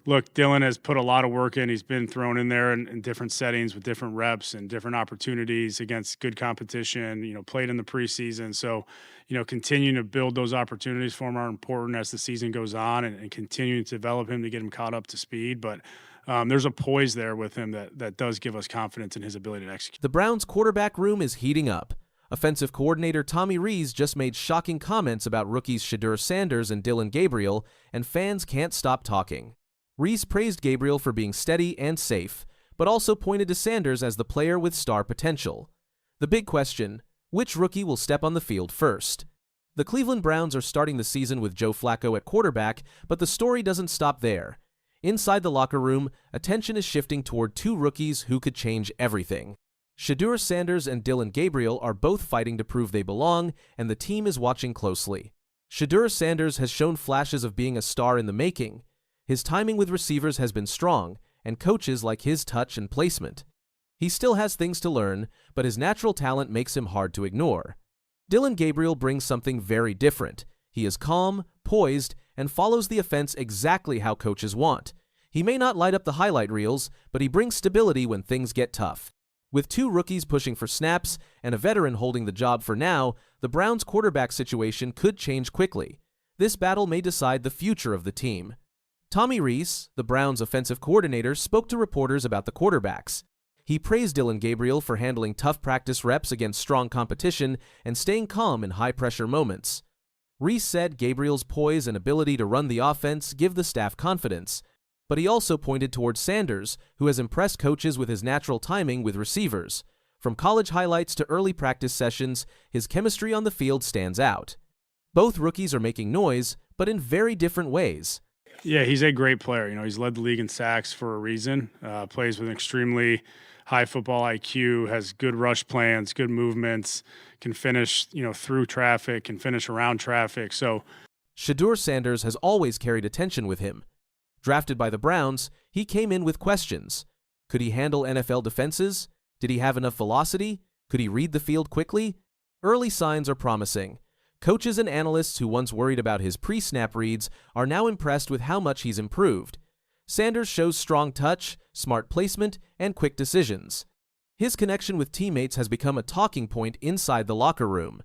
Look, Dillon has put a lot of work in. He's been thrown in there in different settings with different reps and different opportunities against good competition, played in the preseason. So, continuing to build those opportunities for him are important as the season goes on and continuing to develop him to get him caught up to speed. But there's a poise there with him that does give us confidence in his ability to execute. The Browns' quarterback room is heating up. Offensive coordinator Tommy Rees just made shocking comments about rookies Shadur Sanders and Dillon Gabriel, and fans can't stop talking. Rees praised Gabriel for being steady and safe, but also pointed to Sanders as the player with star potential. The big question: which rookie will step on the field first? The Cleveland Browns are starting the season with Joe Flacco at quarterback, but the story doesn't stop there. Inside the locker room, attention is shifting toward two rookies who could change everything. Shadur Sanders and Dillon Gabriel are both fighting to prove they belong, and the team is watching closely. Shadur Sanders has shown flashes of being a star in the making. His timing with receivers has been strong, and coaches like his touch and placement. He still has things to learn, but his natural talent makes him hard to ignore. Dillon Gabriel brings something very different. He is calm, poised, and follows the offense exactly how coaches want. He may not light up the highlight reels, but he brings stability when things get tough. With two rookies pushing for snaps and a veteran holding the job for now, the Browns' quarterback situation could change quickly. This battle may decide the future of the team. Tommy Rees, the Browns' offensive coordinator, spoke to reporters about the quarterbacks. He praised Dillon Gabriel for handling tough practice reps against strong competition and staying calm in high-pressure moments. Rees said Gabriel's poise and ability to run the offense give the staff confidence, but he also pointed towards Sanders, who has impressed coaches with his natural timing with receivers. From college highlights to early practice sessions, his chemistry on the field stands out. Both rookies are making noise, but in very different ways. Yeah, he's a great player. He's led the league in sacks for a reason. Plays with an extremely high football IQ, has good rush plans, good movements, can finish, through traffic, can finish around traffic. So Shadur Sanders has always carried attention with him. Drafted by the Browns, he came in with questions. Could he handle NFL defenses? Did he have enough velocity? Could he read the field quickly? Early signs are promising. Coaches and analysts who once worried about his pre-snap reads are now impressed with how much he's improved. Sanders shows strong touch, smart placement, and quick decisions. His connection with teammates has become a talking point inside the locker room.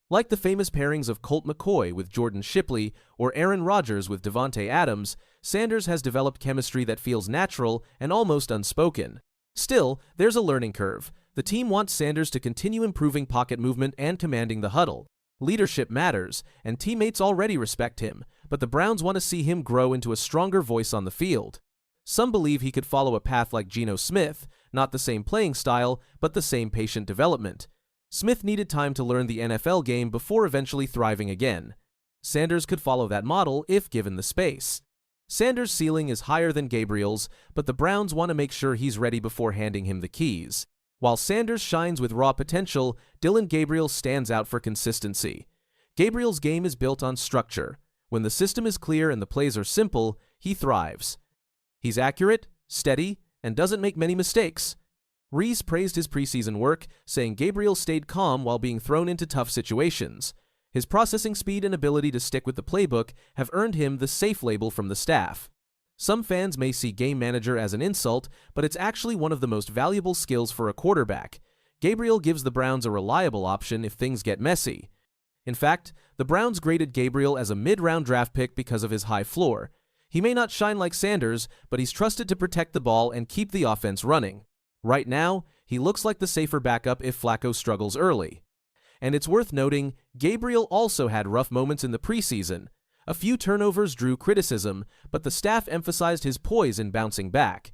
Like the famous pairings of Colt McCoy with Jordan Shipley or Aaron Rodgers with Devontae Adams, Sanders has developed chemistry that feels natural and almost unspoken. Still, there's a learning curve. The team wants Sanders to continue improving pocket movement and commanding the huddle. Leadership matters, and teammates already respect him, but the Browns want to see him grow into a stronger voice on the field. Some believe he could follow a path like Geno Smith, not the same playing style, but the same patient development. Smith needed time to learn the NFL game before eventually thriving again. Sanders could follow that model if given the space. Sanders' ceiling is higher than Gabriel's, but the Browns want to make sure he's ready before handing him the keys. While Sanders shines with raw potential, Dillon Gabriel stands out for consistency. Gabriel's game is built on structure. When the system is clear and the plays are simple, he thrives. He's accurate, steady, and doesn't make many mistakes. Rees praised his preseason work, saying Gabriel stayed calm while being thrown into tough situations. His processing speed and ability to stick with the playbook have earned him the safe label from the staff. Some fans may see game manager as an insult, but it's actually one of the most valuable skills for a quarterback. Gabriel gives the Browns a reliable option if things get messy. In fact, the Browns graded Gabriel as a mid-round draft pick because of his high floor. He may not shine like Sanders, but he's trusted to protect the ball and keep the offense running. Right now, he looks like the safer backup if Flacco struggles early. And it's worth noting, Gabriel also had rough moments in the preseason. A few turnovers drew criticism, but the staff emphasized his poise in bouncing back.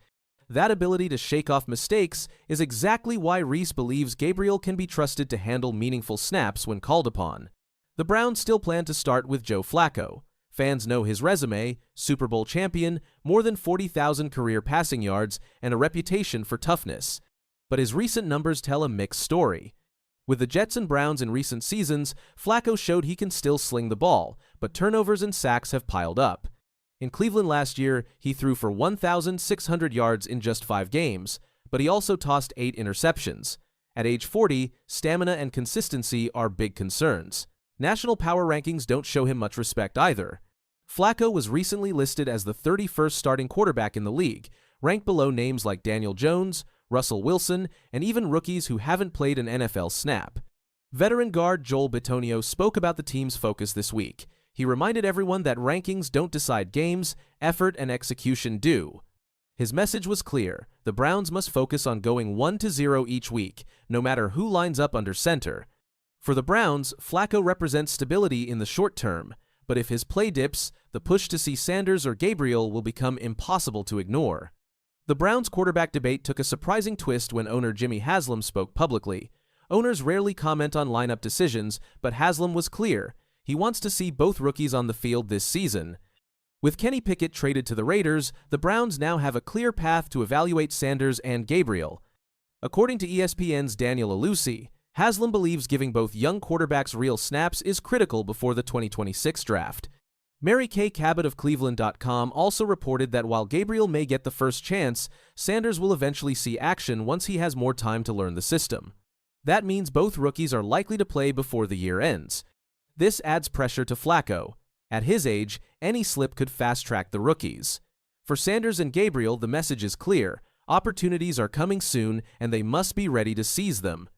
That ability to shake off mistakes is exactly why Rees believes Gabriel can be trusted to handle meaningful snaps when called upon. The Browns still plan to start with Joe Flacco. Fans know his resume: Super Bowl champion, more than 40,000 career passing yards, and a reputation for toughness. But his recent numbers tell a mixed story. With the Jets and Browns in recent seasons, Flacco showed he can still sling the ball, but turnovers and sacks have piled up. In Cleveland last year, he threw for 1,600 yards in just 5 games, but he also tossed 8 interceptions. At age 40, stamina and consistency are big concerns. National power rankings don't show him much respect either. Flacco was recently listed as the 31st starting quarterback in the league, ranked below names like Daniel Jones, Russell Wilson, and even rookies who haven't played an NFL snap. Veteran guard Joel Bitonio spoke about the team's focus this week. He reminded everyone that rankings don't decide games, effort and execution do. His message was clear: the Browns must focus on going 1-0 each week, no matter who lines up under center. For the Browns, Flacco represents stability in the short term, but if his play dips, the push to see Sanders or Gabriel will become impossible to ignore. The Browns' quarterback debate took a surprising twist when owner Jimmy Haslam spoke publicly. Owners rarely comment on lineup decisions, but Haslam was clear: he wants to see both rookies on the field this season. With Kenny Pickett traded to the Raiders, the Browns now have a clear path to evaluate Sanders and Gabriel. According to ESPN's Daniel Alusi, Haslam believes giving both young quarterbacks real snaps is critical before the 2026 draft. Mary Kay Cabot of Cleveland.com also reported that while Gabriel may get the first chance, Sanders will eventually see action once he has more time to learn the system. That means both rookies are likely to play before the year ends. This adds pressure to Flacco. At his age, any slip could fast-track the rookies. For Sanders and Gabriel, the message is clear: opportunities are coming soon, and they must be ready to seize them.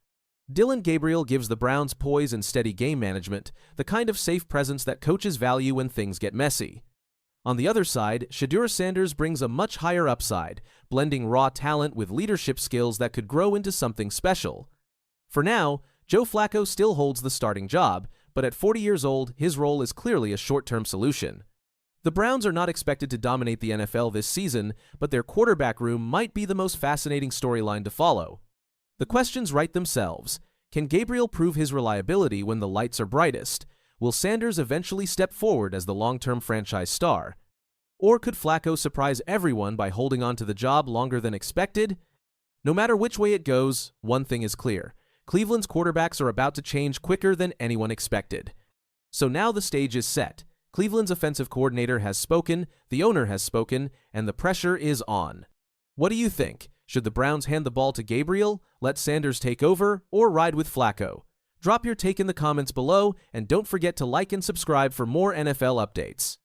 Dillon Gabriel gives the Browns poise and steady game management, the kind of safe presence that coaches value when things get messy. On the other side, Shadur Sanders brings a much higher upside, blending raw talent with leadership skills that could grow into something special. For now, Joe Flacco still holds the starting job, but at 40 years old, his role is clearly a short-term solution. The Browns are not expected to dominate the NFL this season, but their quarterback room might be the most fascinating storyline to follow. The questions write themselves. Can Gabriel prove his reliability when the lights are brightest? Will Sanders eventually step forward as the long-term franchise star? Or could Flacco surprise everyone by holding on to the job longer than expected? No matter which way it goes, one thing is clear: Cleveland's quarterbacks are about to change quicker than anyone expected. So now the stage is set. Cleveland's offensive coordinator has spoken, the owner has spoken, and the pressure is on. What do you think? Should the Browns hand the ball to Gabriel, let Sanders take over, or ride with Flacco? Drop your take in the comments below, and don't forget to like and subscribe for more NFL updates.